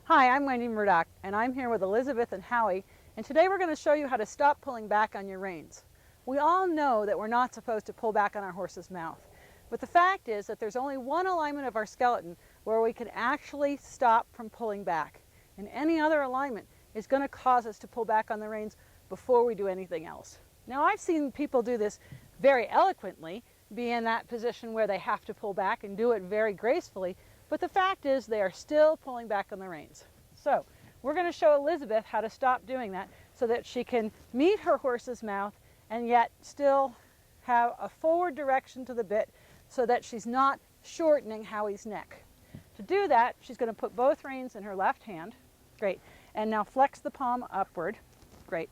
Hi, I'm Wendy Murdoch, and I'm here with Elizabeth and Howie, and today we're going to show you how to stop pulling back on your reins. We all know that we're not supposed to pull back on our horse's mouth, but the fact is that there's only one alignment of our skeleton where we can actually stop from pulling back, and any other alignment is going to cause us to pull back on the reins before we do anything else. Now, I've seen people do this very eloquently, be in that position where they have to pull back and do it very gracefully, but the fact is they are still pulling back on the reins. So we're going to show Elizabeth how to stop doing that so that she can meet her horse's mouth and yet still have a forward direction to the bit so that she's not shortening Howie's neck. To do that, she's going to put both reins in her left hand. Great. And now flex the palm upward. Great.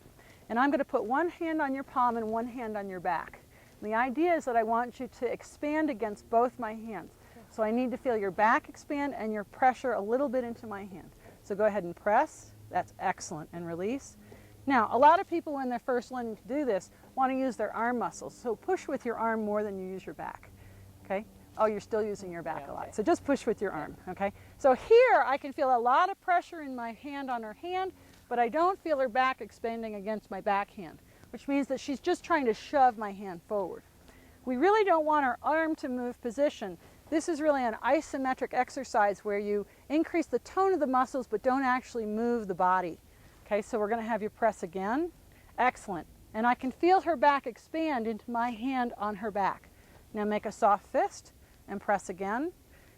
And I'm going to put one hand on your palm and one hand on your back. And the idea is that I want you to expand against both my hands. So I need to feel your back expand and your pressure a little bit into my hand. So go ahead and press. That's excellent. And release. Now, a lot of people when they're first learning to do this want to use their arm muscles. So push with your arm more than you use your back. Okay? Oh, you're still using your back a lot. So just push with your arm. Okay? So here I can feel a lot of pressure in my hand on her hand, but I don't feel her back expanding against my back hand, which means that she's just trying to shove my hand forward. We really don't want our arm to move position. This is really an isometric exercise where you increase the tone of the muscles but don't actually move the body. Okay, so we're going to have you press again. Excellent. And I can feel her back expand into my hand on her back. Now make a soft fist and press again.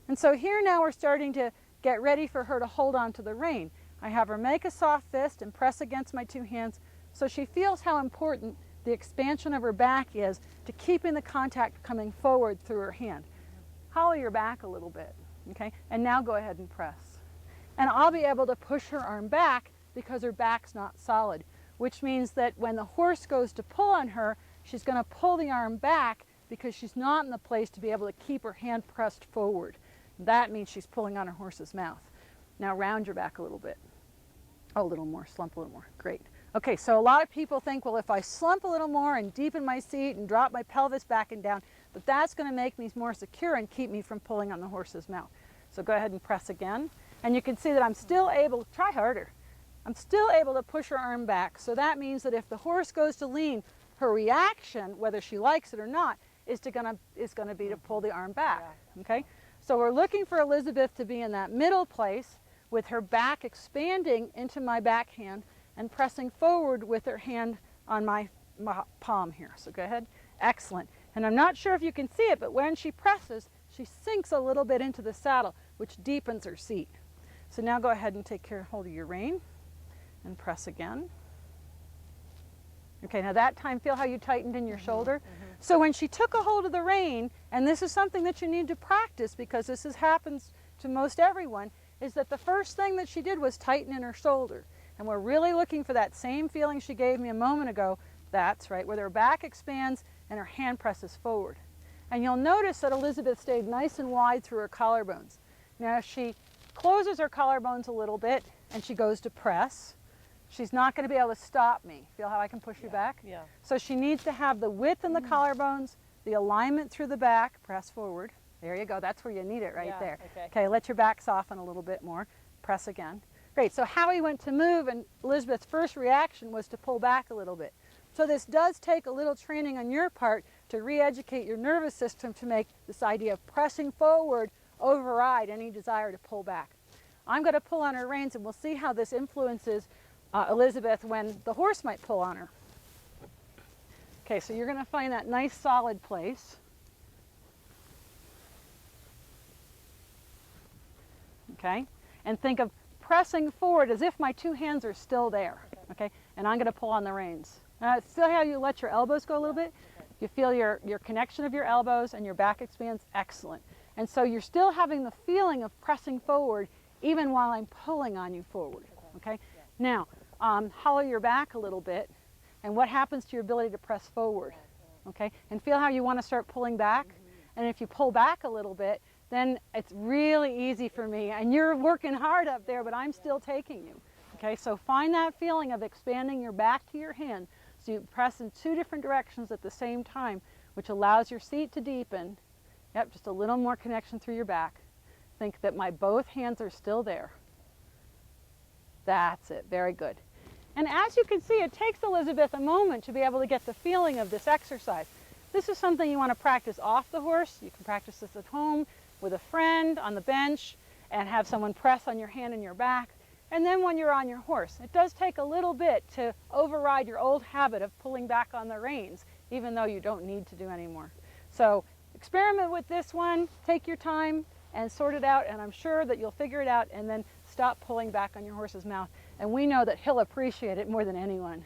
And so here now we're starting to get ready for her to hold on to the rein. I have her make a soft fist and press against my two hands so she feels how important the expansion of her back is to keeping the contact coming forward through her hand. Hollow your back a little bit, okay? And now go ahead and press. And I'll be able to push her arm back because her back's not solid, which means that when the horse goes to pull on her, she's going to pull the arm back because she's not in the place to be able to keep her hand pressed forward. That means she's pulling on her horse's mouth. Now round your back a little bit. Oh, a little more, slump a little more. Great. Okay, so a lot of people think, well, if I slump a little more and deepen my seat and drop my pelvis back and down, that's going to make me more secure and keep me from pulling on the horse's mouth. So go ahead and press again. And you can see that I'm still able, try harder, I'm still able to push her arm back. So that means that if the horse goes to lean, her reaction, whether she likes it or not, is going to be to pull the arm back. Okay? So we're looking for Elizabeth to be in that middle place with her back expanding into my backhand and pressing forward with her hand on my palm here. So go ahead. Excellent. And I'm not sure if you can see it, but when she presses, she sinks a little bit into the saddle, which deepens her seat. So now go ahead and take hold of your rein and press again. Okay, now that time, feel how you tightened in your shoulder? So when she took a hold of the rein, and this is something that you need to practice because this happens to most everyone, is that the first thing that she did was tighten in her shoulder. And we're really looking for that same feeling she gave me a moment ago. That's right, where her back expands and her hand presses forward. And you'll notice that Elizabeth stayed nice and wide through her collarbones. Now if she closes her collarbones a little bit and she goes to press, she's not going to be able to stop me. Feel how I can push you back? Yeah. So she needs to have the width in the collarbones, the alignment through the back, press forward. There you go, that's where you need it right there. Okay, let your back soften a little bit more. Press again. Great, so Howie went to move and Elizabeth's first reaction was to pull back a little bit. So this does take a little training on your part to re-educate your nervous system to make this idea of pressing forward override any desire to pull back. I'm going to pull on her reins and we'll see how this influences Elizabeth when the horse might pull on her. Okay, so you're going to find that nice solid place. Okay, and think of pressing forward as if my two hands are still there. Okay, and I'm going to pull on the reins. Feel how you let your elbows go a little bit? You feel your connection of your elbows and your back expands. Excellent. And so you're still having the feeling of pressing forward even while I'm pulling on you forward. Okay? Now, hollow your back a little bit, and what happens to your ability to press forward? Okay? And feel how you want to start pulling back. And if you pull back a little bit, then it's really easy for me. And you're working hard up there, but I'm still taking you. Okay? So find that feeling of expanding your back to your hand. So you press in two different directions at the same time, which allows your seat to deepen. Yep, just a little more connection through your back. Think that my both hands are still there. That's it, very good. And as you can see, it takes Elizabeth a moment to be able to get the feeling of this exercise. This is something you want to practice off the horse. You can practice this at home with a friend on the bench and have someone press on your hand and your back. And then when you're on your horse, it does take a little bit to override your old habit of pulling back on the reins, even though you don't need to do anymore. So experiment with this one, take your time and sort it out, and I'm sure that you'll figure it out and then stop pulling back on your horse's mouth. And we know that he'll appreciate it more than anyone.